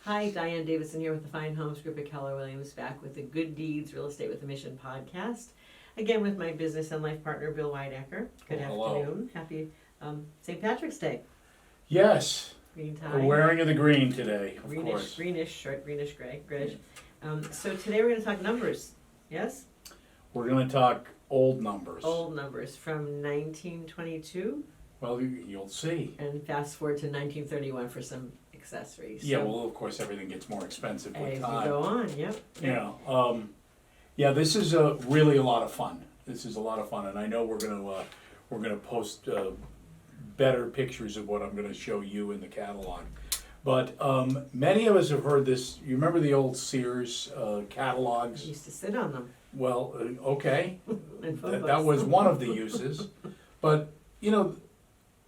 Hi, Diane Davidson here with the Fine Homes Group at Keller Williams, back with the Good Deeds Real Estate with a Mission podcast. Again with my business and life partner, Bill Weidecker. Good afternoon. Happy St. Patrick's Day. Yes. Green tie. We're wearing the green today, of Greenish, course. greenish, short greenish gray. So today we're going to talk numbers. Yes? We're going to talk old numbers. Old numbers from 1922 Well, you'll see. and fast forward to 1931 for some accessories. Yeah, So, well, of course, everything gets more expensive as with you time. go on, yep. Yeah, this is really a lot of fun. This is a lot of fun, and I know we're gonna post better pictures of what I'm gonna show you in the catalog. But many of us have heard this. You remember the old Sears I catalogs? used to sit on them. Well, okay, And phone that books. was one of the uses. But you know,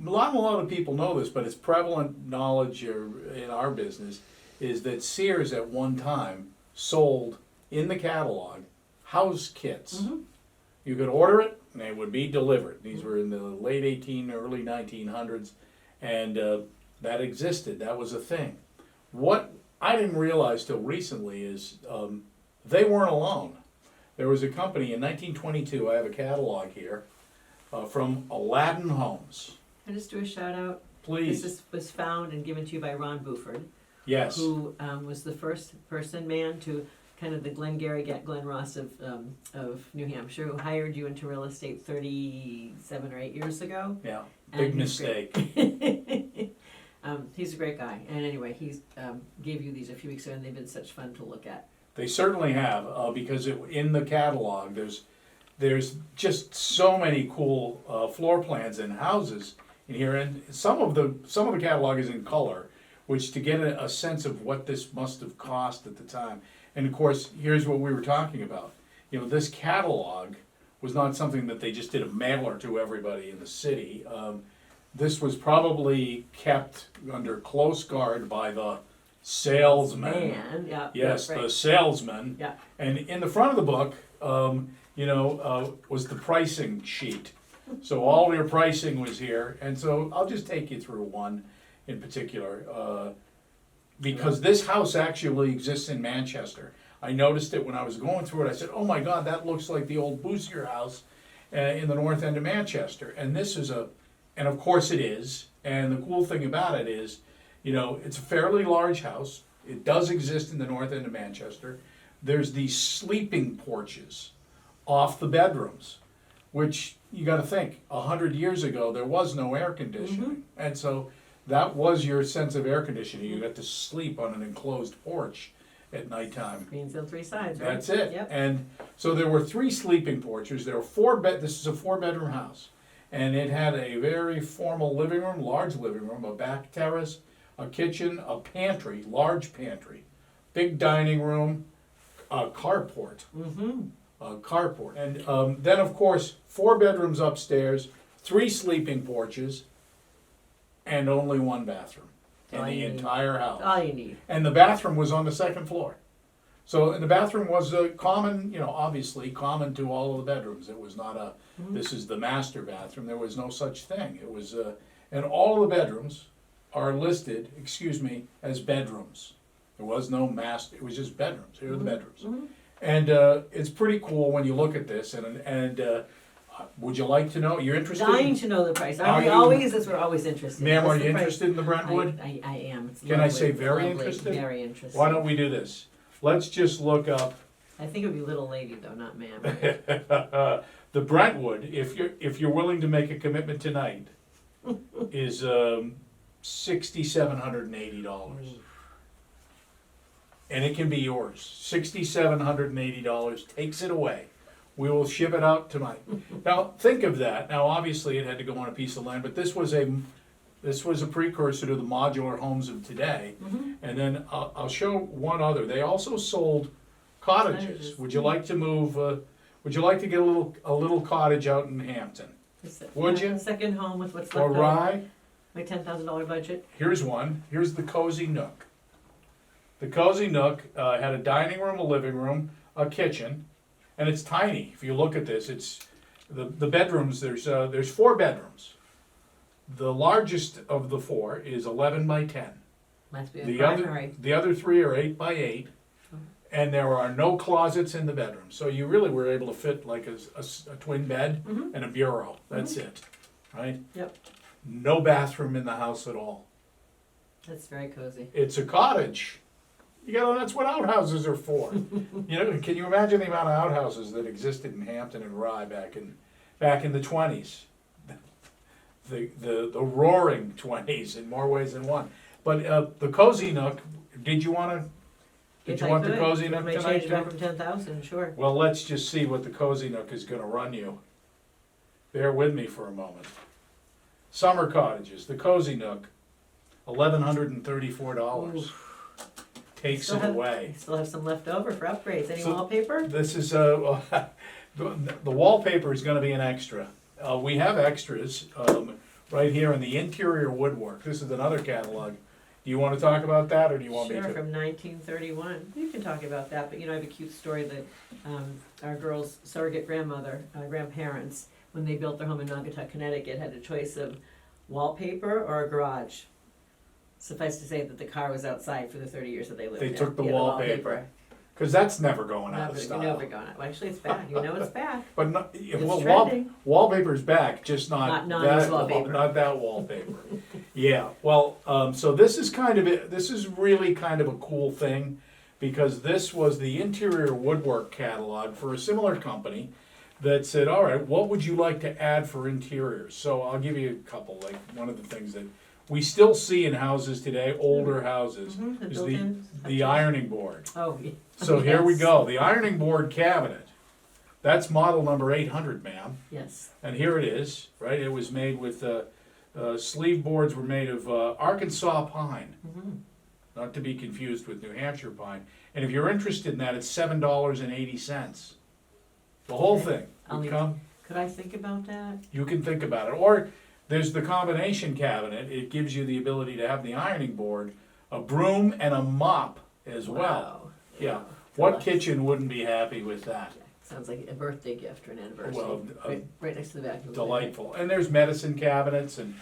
a lot of people know this, but it's prevalent knowledge in our business is that Sears at one time sold in the catalog house kits. Mm-hmm. You could order it and it would be delivered. These were in the late early 1900s, and that existed. That was a thing. What I didn't realize till recently is they weren't alone. There was a company in 1922, I have a catalog here, from Aladdin Homes. Can I just do a shout out? Please. This was found and given to you by Ron Buford, Yes. who was the first man to kind of the Glengarry Glen Ross of New Hampshire, who hired you into real estate 37 or 8 years ago. Yeah. And Big he's mistake. He's a great guy. And anyway, he gave you these a few weeks ago, and they've been such fun to look at. They certainly have, because in the catalog there's just so many cool floor plans and houses in here, and some of the catalog is in color, which to get a sense of what this must have cost at the time. And of course, here's what we were talking about. You know, this catalog was not something that they just did a mailer to everybody in the city. This was probably kept under close guard by the salesman. Man, yeah. Yes, right. the salesman. Yeah. And in the front of the book, was the pricing sheet. So all your pricing was here, and so I'll just take you through one in particular, because this house actually exists in Manchester. I noticed it when I was going through it. I said, "Oh my God, that looks like the old Booster house in the north end of Manchester." And this is and of course it is. And the cool thing about it is, it's a fairly large house. It does exist in the north end of Manchester. There's these sleeping porches off the bedrooms, which you got to think, 100 years ago there was no air conditioning, and so that was your sense of air conditioning. You got to sleep on an enclosed porch at nighttime. Screens on three sides, right? That's it. Yep. And so there were 3 sleeping porches. There were This is a 4-bedroom house, and it had a very formal living room, large living room, a back terrace, a kitchen, a pantry, large pantry, big dining room, a carport. Carport. And then, of course, 4 bedrooms upstairs, 3 sleeping porches, and only 1 bathroom in All the you need. entire house. All you need. And the bathroom was on the 2nd floor. And the bathroom was common, obviously common to all of the bedrooms. It was not this is the master bathroom. There was no such thing. It was, and all of the bedrooms are listed, as bedrooms. There was no master, it was just bedrooms. Here are the bedrooms. And it's pretty cool when you look at this. And would you like to know? You're interested? Dying to know the price. Are you- We're always interested. Ma'am, What's are the you price? interested in the Brentwood? I am. It's Can I lovely. say very Lovely. interested? Very interested. Why don't we do this? Let's just look up I think it would be little lady though, not ma'am. the Brentwood. If you're willing to make a commitment tonight, is $6,780. And it can be yours. $6,780 takes it away. We will ship it out tonight. Now think of that. Now obviously it had to go on a piece of land, but this was a precursor to the modular homes of today. And then I'll show one other. They also sold cottages. Would you like to move? Would you like to get a little cottage out in Hampton? Would you? Second home with what's Or left over. Rye? My $10,000 budget. Here's one. Here's the Cozy Nook. The Cozy Nook had a dining room, a living room, a kitchen, and it's tiny. If you look at this, it's the bedrooms. There's 4 bedrooms. The largest of the 4 is 11 by 10. Must be a The primary. the other three are 8x8, and there are no closets in the bedroom. So you really were able to fit like a twin bed Mhm. and a bureau. That's it, right? Yep. No bathroom in the house at all. That's very cozy. It's a cottage. That's what outhouses are for. Can you imagine the amount of outhouses that existed in Hampton and Rye back in the 20s? The roaring 20s in more ways than one. But the Cozy Nook, did you want If the I could, Cozy if Nook I change tonight? it back from 10,000, sure. Well, let's just see what the Cozy Nook is gonna run you. Bear with me for a moment. Summer cottages, the Cozy Nook, $1,134. Takes it away. I still have some left over for upgrades. Any So- wallpaper? This is the wallpaper is going to be an extra. We have extras right here in the interior woodwork. This is another catalog. Do you want to talk about that, or do you want me Sure, to? from 1931. You can talk about that, but I have a cute story that our girl's surrogate grandparents, when they built their home in Naugatuck, Connecticut, had a choice of wallpaper or a garage. Suffice to say that the car was outside for the 30 years that they lived there. They took the Yeah, wallpaper. Because that's never going out of Never, style. never going out. Well, actually, it's back. It's back. But It's trending. wallpaper's back, just not Not that this wallpaper. Not that wallpaper. Yeah. Well, so this is really kind of a cool thing, because this was the interior woodwork catalog for a similar company that said, all right, what would you like to add for interiors? So I'll give you a couple. Like, one of the things that we still see in houses today, older houses, Mhm, the is built-in the sections. ironing board. Oh, yeah. So here we Yes. go, the ironing board cabinet. That's model number 800, ma'am. Yes. And here it is, right? It was made with, sleeve boards were made of Arkansas pine, Mhm. not to be confused with New Hampshire pine. And if you're interested in that, it's $7.80. The whole Okay. thing I'll would need come. Could I think about that? You can think about it. Or there's the combination cabinet. It gives you the ability to have the ironing board, a broom, and a mop as well. Wow. Yeah. What Delightful. kitchen wouldn't be happy with that? Sounds like a birthday gift or an anniversary. Well, right next to the vacuum. Delightful. And there's medicine cabinets, and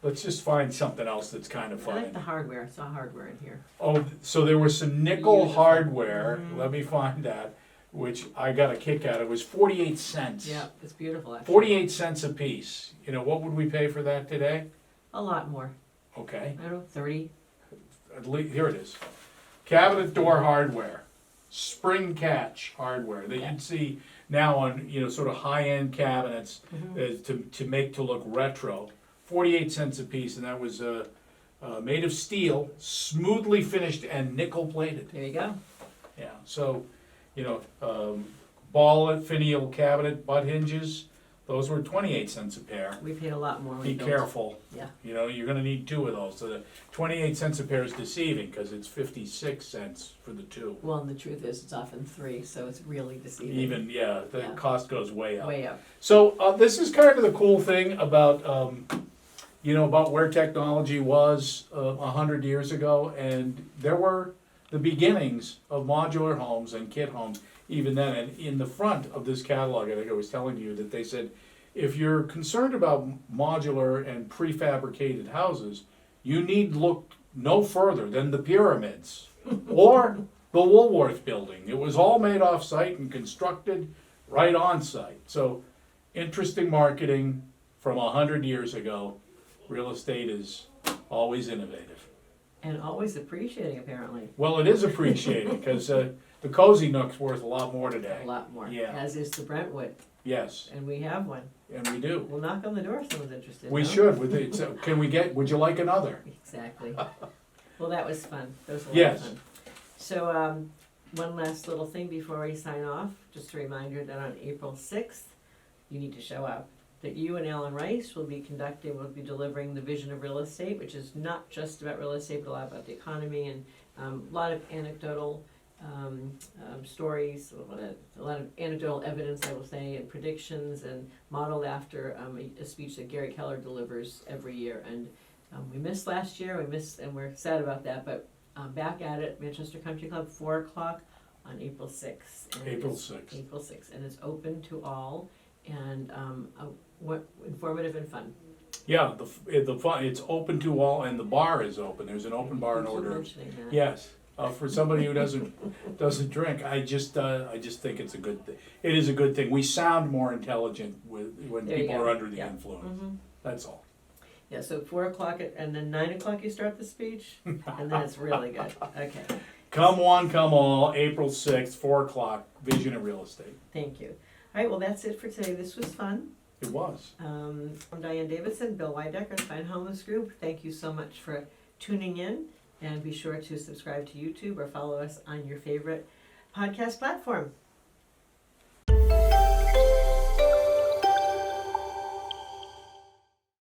let's just find something else that's kind of I fun. like the hardware. I saw hardware in here. Oh, so there was some nickel Beautiful. hardware. Mhm. Let me find that, which I got a kick out of. It was 48 cents. Yeah, it's beautiful. Actually. 48 cents a piece. What would we pay for that today? A lot more. Okay. I don't know, 30. At least, here it is. Cabinet door hardware, spring catch hardware that Yeah. you'd see now on sort of high-end cabinets to make to look retro. 48 cents a piece, and that was made of steel, smoothly finished and nickel plated. There you go. Yeah. So, ball finial cabinet butt hinges. Those were 28 cents a pair. We paid a lot more. When we Be built. careful. Yeah. You're gonna need two of those. So the 28 cents a pair is deceiving, because it's 56 cents for the two. Well, and the truth is, it's often 3, so it's really deceiving. Even, the Yeah. cost goes way up. Way up. So this is kind of the cool thing about, about where technology was 100 years ago, and there were the beginnings of modular homes and kit homes even then. And in the front of this catalog, I think I was telling you that they said, if you're concerned about modular and prefabricated houses, you need look no further than the pyramids or the Woolworth building. It was all made off site and constructed right on site. So interesting marketing from 100 years ago. Real estate is always innovative. And always appreciating, apparently. Well, it is appreciated, because the Cozy Nook's worth a lot more today. A lot more. Yeah. As is the Brentwood. Yes, And we have one. and we do. We'll knock on the door if someone's interested. We no? should. Would you like another? Exactly. Well, that was fun. That was a lot Yes. of fun. So, one last little thing before we sign off. Just a reminder that on April 6th, you need to show up. That you and Alan Rice will be delivering the vision of real estate, which is not just about real estate, but a lot about the economy and a lot of anecdotal stories, a lot of anecdotal evidence, I will say, and predictions, and modeled after a speech that Gary Keller delivers every year. And we missed last year, and we're sad about that, but back at it, Manchester Country Club, 4 o'clock on April 6th. And April it's 6th. April 6th, and it's open to all, and informative and fun. Yeah, the fun, it's open to all, and the bar is open, there's an open bar in Thanks for order. mentioning that. Yes, for somebody who doesn't drink, I just think it's a good thing. It is a good thing. We sound more intelligent when There you people go. are under the Yeah. influence. Mhm. That's all. Yeah, so 4 o'clock and then 9 o'clock you start the speech, and then it's really good. Okay, Come one, come all, April 6th, 4 o'clock, Vision of Real Estate. thank you. All right, well, that's it for today. This was fun. It was. I'm Diane Davidson, Bill Weidecker, the Fine Homes Group. Thank you so much for tuning in, and be sure to subscribe to YouTube or follow us on your favorite podcast platform.